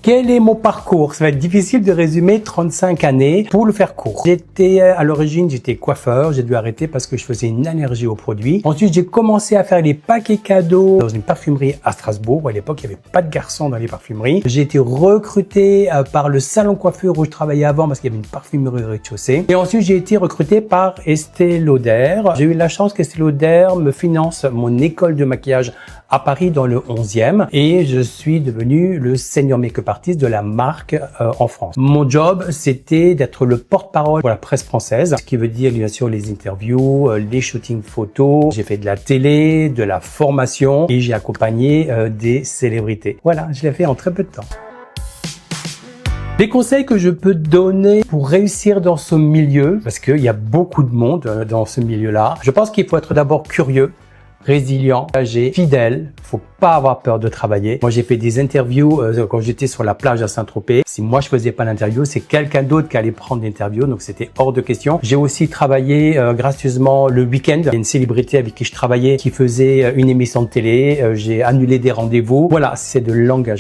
Quel est mon parcours? Ça va être difficile de résumer 35 années pour le faire court. À l'origine, j'étais coiffeur. J'ai dû arrêter parce que je faisais une allergie aux produits. Ensuite, j'ai commencé à faire les paquets cadeaux dans une parfumerie à Strasbourg. À l'époque, il n'y avait pas de garçons dans les parfumeries. J'ai été recruté par le salon coiffure où je travaillais avant parce qu'il y avait une parfumerie au rez-de-chaussée. Et ensuite, j'ai été recruté par Estée Lauder. J'ai eu la chance qu'Estée Lauder me finance mon école de maquillage à Paris dans le 11e et je suis devenu le senior make-up artist de la marque en France. Mon job, c'était d'être le porte-parole pour la presse française, ce qui veut dire bien sûr les interviews, les shootings photos. J'ai fait de la télé, de la formation et j'ai accompagné des célébrités. Voilà, je l'ai fait en très peu de temps. Les conseils que je peux donner pour réussir dans ce milieu, parce qu'il y a beaucoup de monde dans ce milieu-là, je pense qu'il faut être d'abord curieux, résilient, engagé, fidèle. Faut pas avoir peur de travailler. Moi, j'ai fait des interviews quand j'étais sur la plage à Saint-Tropez. Si moi je faisais pas l'interview, c'est quelqu'un d'autre qui allait prendre l'interview, donc c'était hors de question. J'ai aussi travaillé gracieusement le week-end. Il y a une célébrité avec qui je travaillais qui faisait une émission de télé. J'ai annulé des rendez-vous. Voilà, c'est de l'engagement.